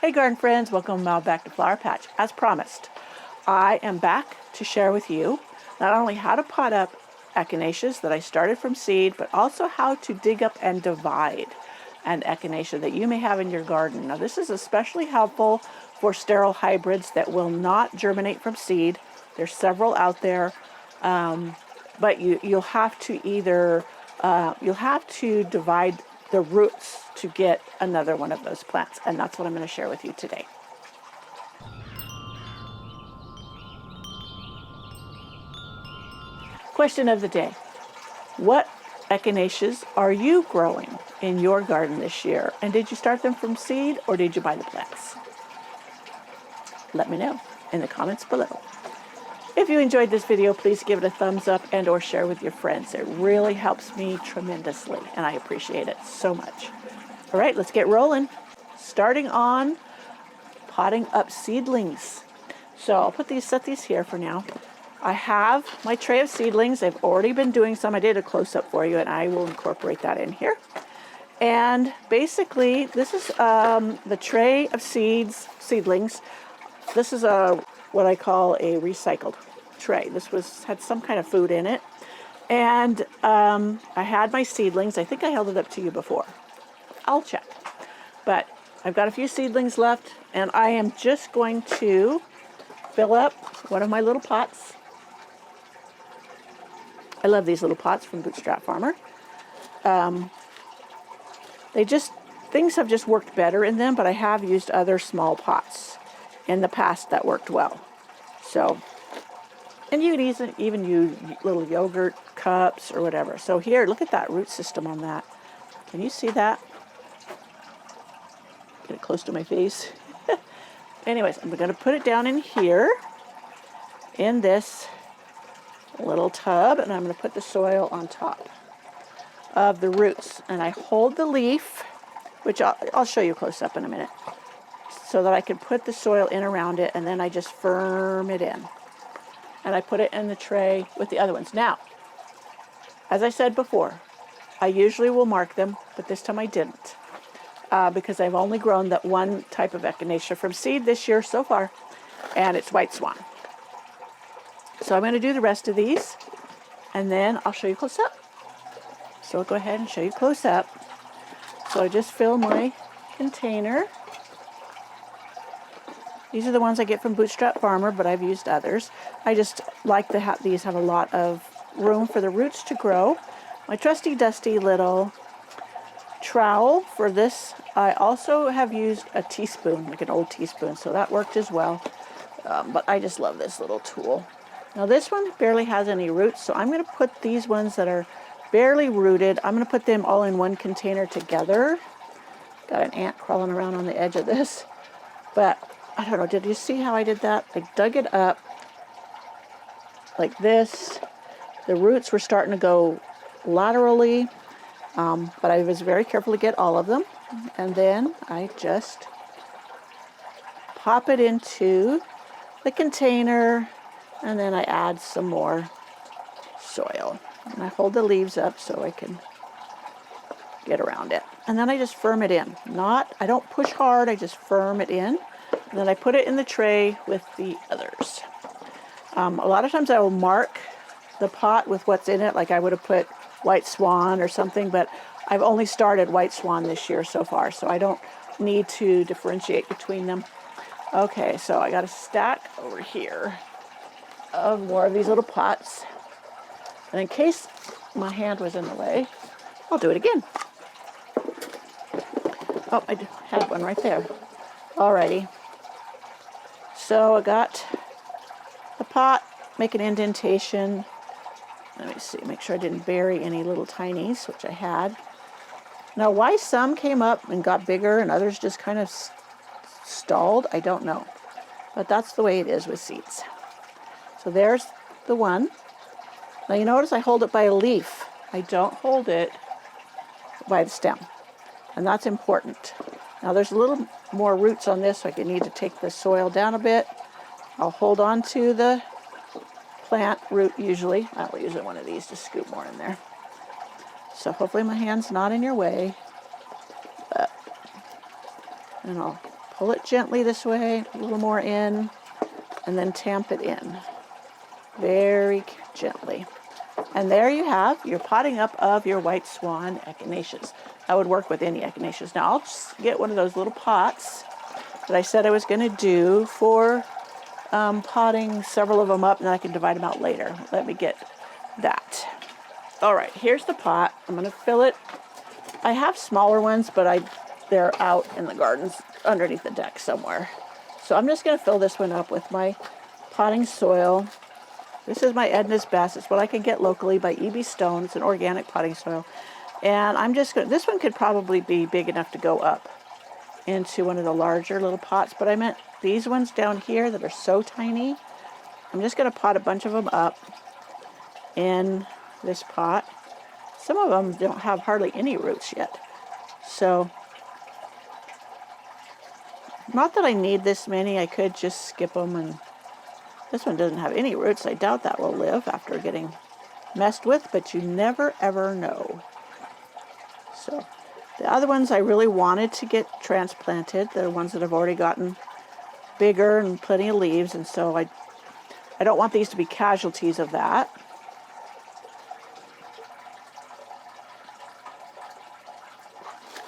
Hey garden friends, welcome back to Flower Patch. As promised, I am back to share with you not only how to pot up echinaceas that I started from seed, but also how to dig up and divide an echinacea that you may have in your garden. Now this is especially helpful for sterile hybrids that will not germinate from seed. There's several out there, but you'll have to either divide the roots to get another one of those plants, and that's what I'm going to share with you today. Question of the day: what echinaceas are you growing in your garden this year, and did you start them from seed or did you buy the plants? Let me know in the comments below. If you enjoyed this video, please give it a thumbs up and or share with your friends. It really helps me tremendously, and I appreciate it so much. All right, let's get rolling. Starting on potting up seedlings. So I'll set these here for now. I have my tray of seedlings. I've already been doing some. I did a close-up for you, and I will incorporate that in here. And basically, this is the tray of seedlings. This is what I call a recycled tray. This had some kind of food in it. And I had my seedlings. I think I held it up to you before. I'll check. But I've got a few seedlings left, and I am just going to fill up one of my little pots. I love these little pots from Bootstrap Farmer. Things have just worked better in them, but I have used other small pots in the past that worked well. So, and you can even use little yogurt cups or whatever. So here, look at that root system on that. Can you see that? Get it close to my face. Anyways, I'm going to put it down in here in this little tub, and I'm going to put the soil on top of the roots. And I hold the leaf, which I'll show you close up in a minute, so that I can put the soil in around it, and then I just firm it in. And I put it in the tray with the other ones. Now, as I said before, I usually will mark them, but this time I didn't. Because I've only grown that one type of echinacea from seed this year so far, and it's white swan. So I'm going to do the rest of these, and then I'll show you close up. So I'll go ahead and show you close up. So I just fill my container. These are the ones I get from Bootstrap Farmer, but I've used others. I just like to have these have a lot of room for the roots to grow. My trusty dusty little trowel for this. I also have used a teaspoon, like an old teaspoon, so that worked as well. But I just love this little tool. Now this one barely has any roots, so I'm going to put these ones that are barely rooted, I'm going to put them all in one container together. Got an ant crawling around on the edge of this. But I don't know, did you see how I did that? I dug it up like this. The roots were starting to go laterally. But I was very careful to get all of them, and then I just pop it into the container, and then I add some more soil, and I hold the leaves up so I can get around it, and then I just firm it in. I don't push hard, I just firm it in, and then I put it in the tray with the others. A lot of times I will mark the pot with what's in it, like I would have put white swan or something, but I've only started white swan this year so far, so I don't need to differentiate between them. Okay, so I got a stack over here of more of these little pots, and in case my hand was in the way, I'll do it again. Oh, I had one right there. Alrighty, so I got the pot, make an indentation. Let me see, make sure I didn't bury any little tinies, which I had. Now, why some came up and got bigger and others just kind of stalled, I don't know. But that's the way it is with seeds. So there's the one. Now you notice I hold it by a leaf. I don't hold it by the stem. And that's important. Now there's a little more roots on this, so I need to take the soil down a bit. I'll hold on to the plant root usually. I'll use one of these to scoop more in there. So hopefully my hand's not in your way. And I'll pull it gently this way, a little more in, and then tamp it in very gently. And there you have your potting up of your white swan echinaceas. I would work with any echinaceas. Now I'll just get one of those little pots that I said I was going to do for potting several of them up, and then I can divide them out later. Let me get that. All right, here's the pot. I'm going to fill it. I have smaller ones, but they're out in the gardens underneath the deck somewhere. So I'm just going to fill this one up with my potting soil. This is my Edna's Best. It's what I can get locally by E.B. Stone. It's an organic potting soil. And I'm just going to, this one could probably be big enough to go up into one of the larger little pots, but I meant these ones down here that are so tiny. I'm just going to pot a bunch of them up in this pot. Some of them don't have hardly any roots yet. So, not that I need this many. I could just skip them, and this one doesn't have any roots. I doubt that will live after getting messed with, but you never ever know. So, the other ones I really wanted to get transplanted, the ones that have already gotten bigger and plenty of leaves, and so I don't want these to be casualties of that.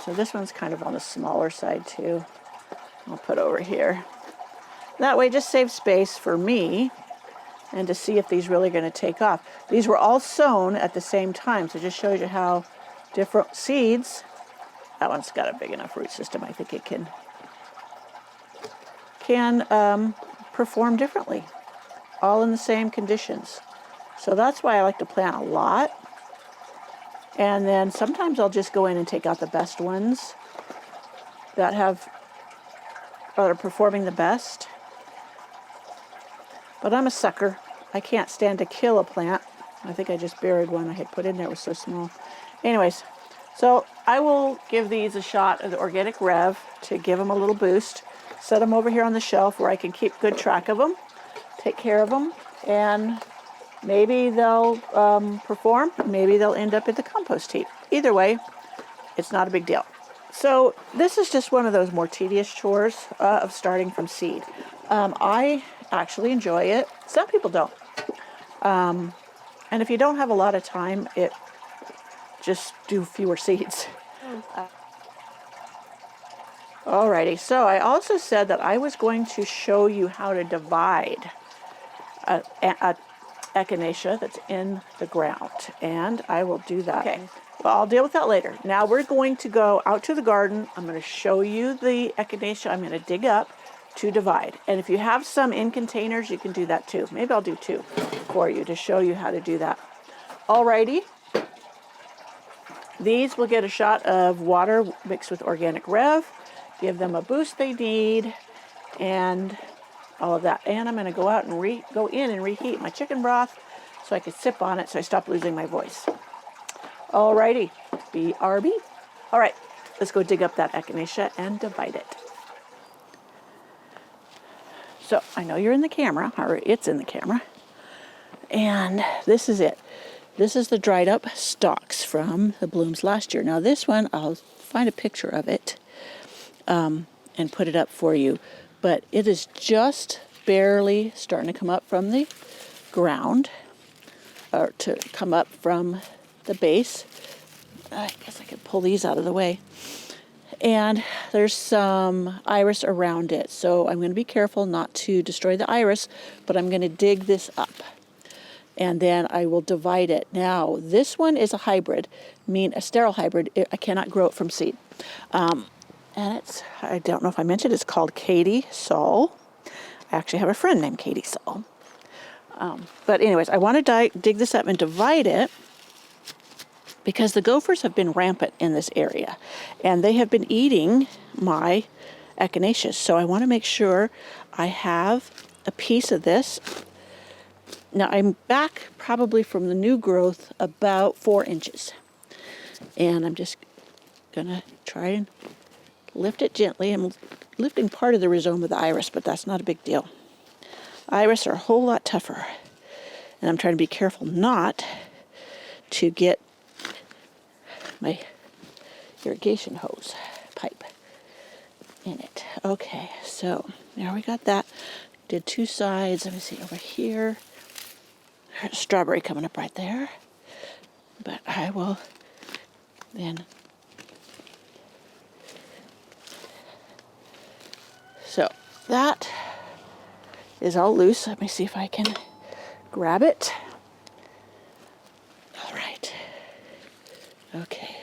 So this one's kind of on the smaller side too. I'll put over here. That way it just saves space for me and to see if these really are going to take off. These were all sown at the same time, so it just shows you how different seeds. That one's got a big enough root system. I think it can perform differently, all in the same conditions. So that's why I like to plant a lot. And then sometimes I'll just go in and take out the best ones that are performing the best. But I'm a sucker. I can't stand to kill a plant. I think I just buried one I had put in there. It was so small. Anyways, so I will give these a shot of the Organic Rev to give them a little boost. Set them over here on the shelf where I can keep good track of them, take care of them, and maybe they'll perform. Maybe they'll end up in the compost heap. Either way, it's not a big deal. So this is just one of those more tedious chores of starting from seed. I actually enjoy it. Some people don't. And if you don't have a lot of time, just do fewer seeds. Alrighty, so I also said that I was going to show you how to divide a echinacea that's in the ground, and I will do that. Okay, well, I'll deal with that later. Now we're going to go out to the garden. I'm going to show you the echinacea I'm going to dig up to divide. And if you have some in containers, you can do that too. Maybe I'll do two for you to show you how to do that. Alrighty. These will get a shot of water mixed with Organic Rev. Give them a boost they need, and all of that. And I'm going to go out and go in and reheat my chicken broth so I can sip on it so I stop losing my voice. Alrighty, BRB. All right, let's go dig up that echinacea and divide it. So I know you're in the camera, or it's in the camera, and this is it. This is the dried up stalks from the blooms last year. Now this one, I'll find a picture of it and put it up for you. But it is just barely starting to come up from the ground, or to come up from the base. I guess I could pull these out of the way. And there's some iris around it. So I'm going to be careful not to destroy the iris, but I'm going to dig this up. And then I will divide it. Now, this one is a hybrid, a sterile hybrid. I cannot grow it from seed. And I don't know if I mentioned, it's called Katie Saul. I actually have a friend named Katie Saul. But anyways, I want to dig this up and divide it because the gophers have been rampant in this area. And they have been eating my echinaceas. So I want to make sure I have a piece of this. Now I'm back probably from the new growth about 4 inches. And I'm just going to try and lift it gently. I'm lifting part of the rhizome of the iris, but that's not a big deal. Iris are a whole lot tougher. And I'm trying to be careful not to get my irrigation hose pipe. in it. Okay, so there we got that. Did two sides. Let me see over here. There's a strawberry coming up right there. But I will then. So that is all loose. Let me see if I can grab it. All right. Okay.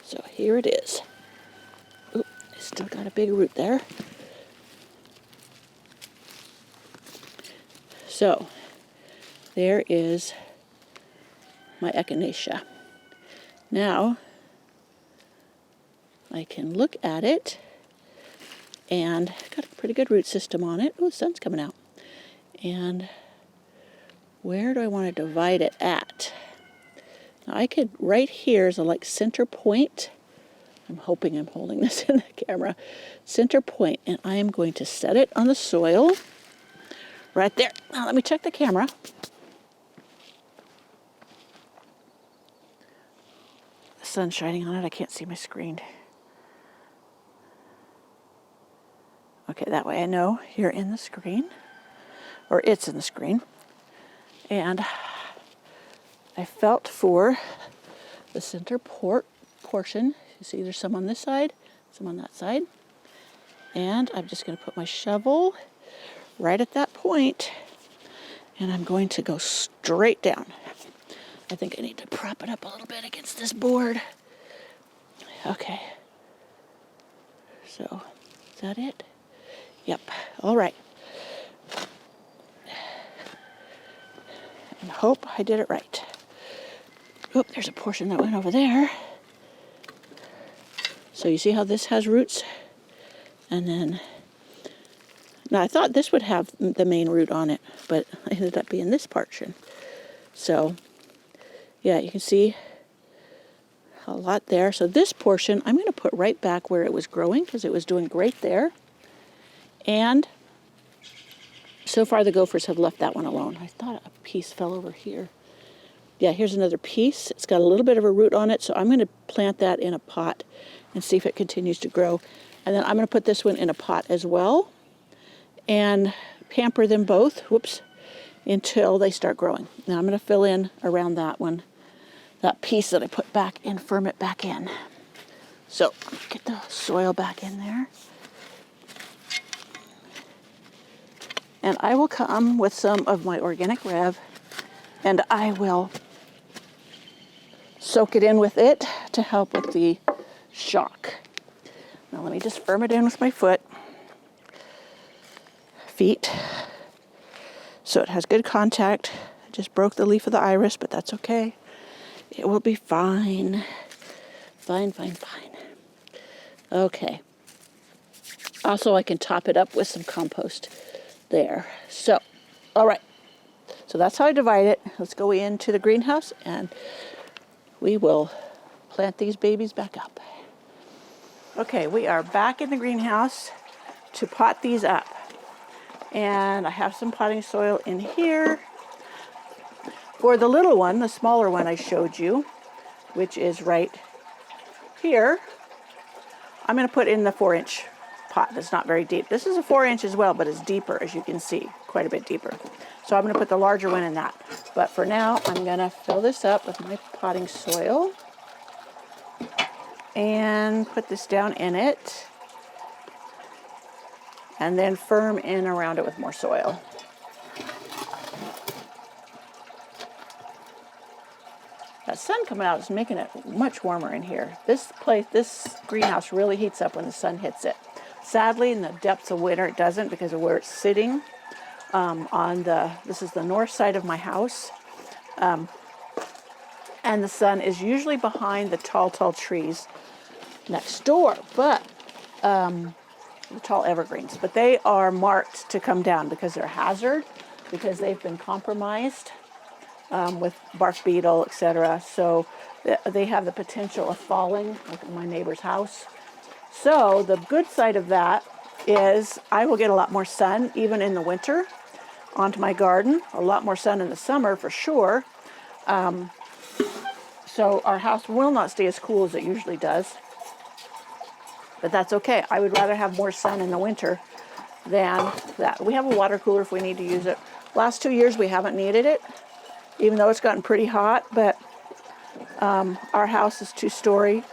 So here it is. Oop, it's still got a big root there. So there is my echinacea. Now I can look at it, and got a pretty good root system on it. Oh, the sun's coming out. And where do I want to divide it at? Now I could, right here is a like center point. I'm hoping I'm holding this in the camera. Center point, and I am going to set it on the soil right there. Now let me check the camera. The sun's shining on it. I can't see my screen. Okay, that way I know you're in the screen, or it's in the screen. And I felt for the center portion. You see there's some on this side, some on that side. And I'm just going to put my shovel right at that point, and I'm going to go straight down. I think I need to prop it up a little bit against this board. Okay. So, is that it? Yep. All right. And hope I did it right. Oh, there's a portion that went over there. So you see how this has roots? And then, now I thought this would have the main root on it, but it ended up being this portion. So, yeah, you can see a lot there. So this portion, I'm going to put right back where it was growing because it was doing great there. And so far the gophers have left that one alone. I thought a piece fell over here. Yeah, here's another piece. It's got a little bit of a root on it, so I'm going to plant that in a pot and see if it continues to grow. And then I'm going to put this one in a pot as well and pamper them both, whoops, until they start growing. Now I'm going to fill in around that one, that piece that I put back and firm it back in. So get the soil back in there. And I will come with some of my organic Rev, and I will soak it in with it to help with the shock. Now let me just firm it in with my feet, so it has good contact. I just broke the leaf of the iris, but that's okay. It will be fine. Fine, fine, fine. Okay. Also, I can top it up with some compost there. So, all right. So that's how I divide it. Let's go into the greenhouse and we will plant these babies back up. Okay, we are back in the greenhouse to pot these up. And I have some potting soil in here. For the little one, the smaller one I showed you, which is right here, I'm going to put in the 4-inch pot that's not very deep. This is a 4-inch as well, but it's deeper, as you can see, quite a bit deeper. So I'm going to put the larger one in that. But for now, I'm going to fill this up with my potting soil and put this down in it, and then firm in around it with more soil. That sun coming out is making it much warmer in here. This greenhouse really heats up when the sun hits it. Sadly, in the depths of winter, it doesn't because of where it's sitting. This is the north side of my house. And the sun is usually behind the tall trees next door, but the tall evergreens. But they are marked to come down because they're a hazard, because they've been compromised with bark beetle, etc. So they have the potential of falling, like in my neighbor's house. So the good side of that is I will get a lot more sun even in the winter onto my garden, a lot more sun in the summer for sure. So our house will not stay as cool as it usually does. But that's okay. I would rather have more sun in the winter than that. We have a water cooler if we need to use it. Last 2 years we haven't needed it, even though it's gotten pretty hot, but our house is 2-story,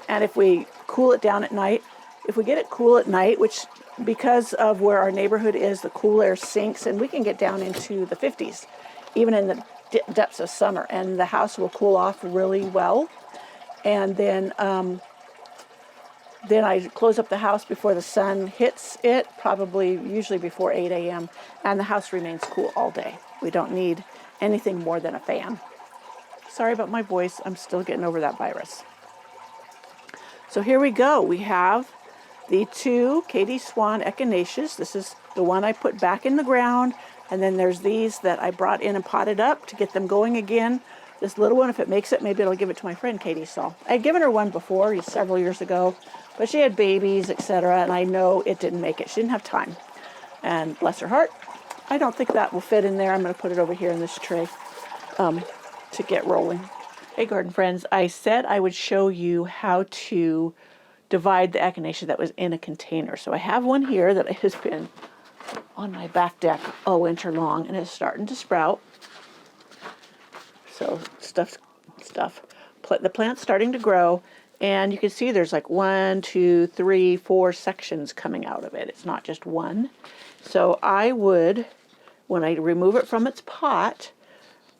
and if we cool it down at night, if we get it cool at night, which because of where our neighborhood is, the cool air sinks, and we can get down into the 50s, even in the depths of summer, and the house will cool off really well. And then I close up the house before the sun hits it, usually before 8 a.m., and the house remains cool all day. We don't need anything more than a fan. Sorry about my voice. I'm still getting over that virus. So here we go. We have the 2 Katie Swan Echinaceas. This is the one I put back in the ground, and then there's these that I brought in and potted up to get them going again. This little one, if it makes it, maybe I'll give it to my friend Katie Saw. I had given her one before, several years ago, but she had babies, etc., and I know it didn't make it. She didn't have time. And bless her heart, I don't think that will fit in there. I'm going to put it over here in this tray to get rolling. Hey, garden friends, I said I would show you how to divide the echinacea that was in a container. So I have one here that has been on my back deck all winter long, and it's starting to sprout. So the plant's starting to grow, and you can see there's like 1, 2, 3, 4 sections coming out of it. It's not just one. So I would, when I remove it from its pot,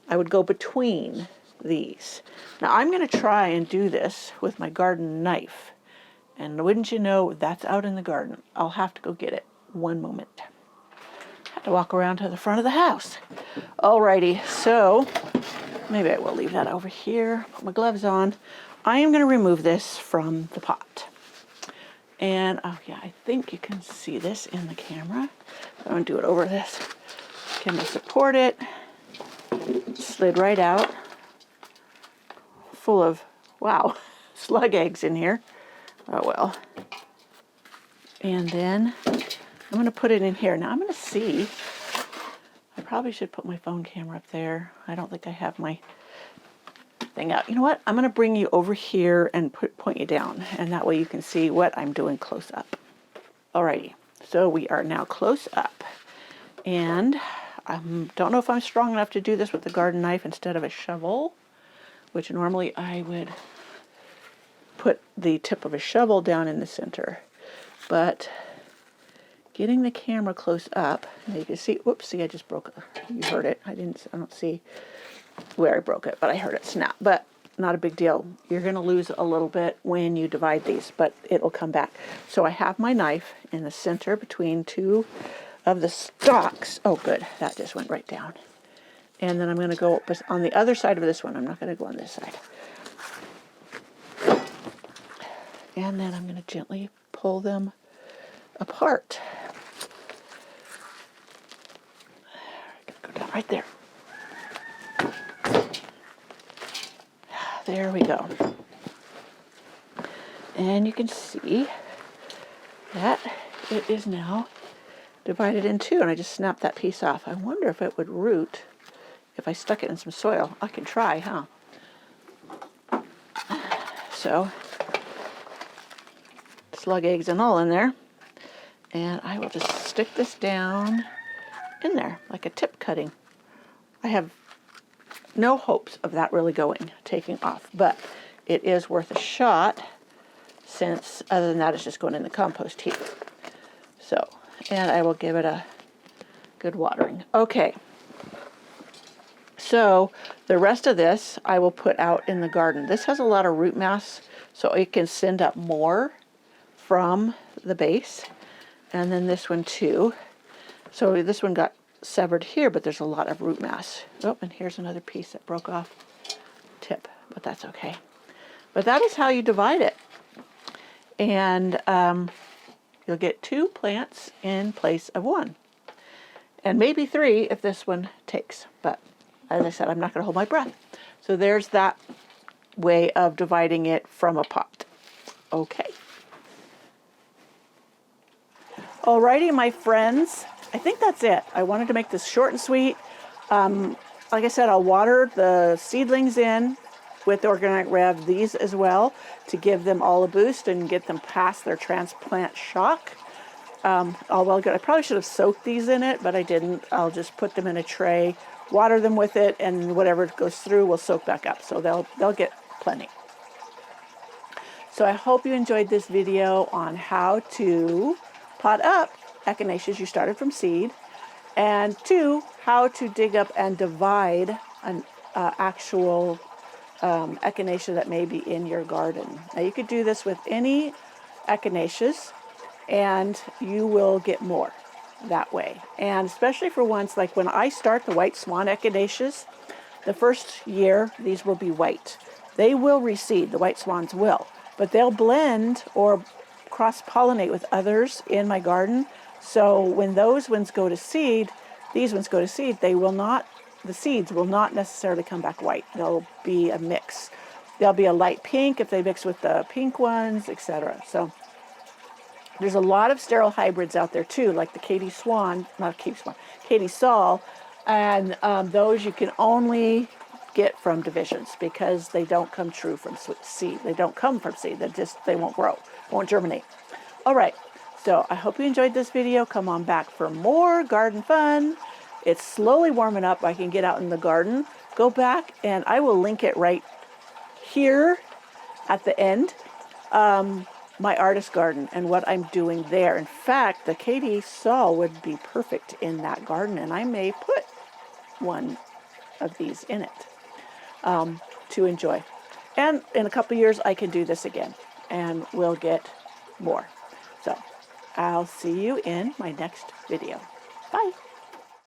I would go between these. Now I'm going to try and do this with my garden knife. And wouldn't you know, that's out in the garden. I'll have to go get it. One moment. I have to walk around to the front of the house. Alrighty, so maybe I will leave that over here. Put my gloves on. I am going to remove this from the pot. And, oh yeah, I think you can see this in the camera. I'm going to do it over this. Can I support it? Slid right out. Full of, wow, slug eggs in here. Oh well. And then I'm going to put it in here. Now I'm going to see. I probably should put my phone camera up there. I don't think I have my thing out. You know what? I'm going to bring you over here and point you down. And that way you can see what I'm doing close up. Alrighty. So we are now close up. And I don't know if I'm strong enough to do this with the garden knife instead of a shovel, which normally I would put the tip of a shovel down in the center. But getting the camera close up, now you can see, whoops, see, I just broke it. You heard it. I don't see where I broke it, but I heard it snap. But not a big deal. You're going to lose a little bit when you divide these, but it'll come back. So I have my knife in the center between 2 of the stalks. Oh, good. That just went right down. And then I'm going to go on the other side of this one. I'm not going to go on this side. And then I'm going to gently pull them apart. Go down right there. There we go. And you can see that it is now divided in 2, and I just snapped that piece off. I wonder if it would root if I stuck it in some soil. I can try, huh? So, slug eggs and all in there. And I will just stick this down in there like a tip cutting. I have no hopes of that really taking off, but it is worth a shot, since other than that it's just going in the compost heap. So, and I will give it a good watering. Okay, so the rest of this I will put out in the garden. This has a lot of root mass, so it can send up more from the base. And then this one too. So this one got severed here, but there's a lot of root mass. Oh, and here's another piece that broke off. Tip, but that's okay. But that is how you divide it. And you'll get 2 plants in place of 1. And maybe 3 if this one takes. But as I said, I'm not going to hold my breath. So there's that way of dividing it from a pot. Okay. Alrighty, my friends. I think that's it. I wanted to make this short and sweet. Like I said, I'll water the seedlings in with Organic Rev these as well to give them all a boost and get them past their transplant shock. All well good. I probably should have soaked these in it, but I didn't. I'll just put them in a tray, water them with it, and whatever goes through will soak back up. So they'll get plenty. So I hope you enjoyed this video on how to pot up echinaceas you started from seed, and 2, how to dig up and divide an actual echinacea that may be in your garden. Now you could do this with any echinaceas, and you will get more that way. And especially for ones like when I start the white swan echinaceas, the first year these will be white. They will reseed, the white swans will, but they'll blend or cross-pollinate with others in my garden. So when those ones go to seed, these ones go to seed, they will not, the seeds will not necessarily come back white. They'll be a mix. They'll be a light pink if they mix with the pink ones, etc. So there's a lot of sterile hybrids out there too, like the Katie Swan, not Katie Swan, Katie Saul, and those you can only get from divisions because they don't come true from seed. They don't come from seed. They won't grow, won't germinate. All right, so I hope you enjoyed this video. Come on back for more garden fun. It's slowly warming up. I can get out in the garden. Go back, and I will link it right here at the end. My artist garden and what I'm doing there. In fact, the Katie Saul would be perfect in that garden, and I may put one of these in it to enjoy. And in a couple years, I can do this again, and we'll get more. So I'll see you in my next video. Bye.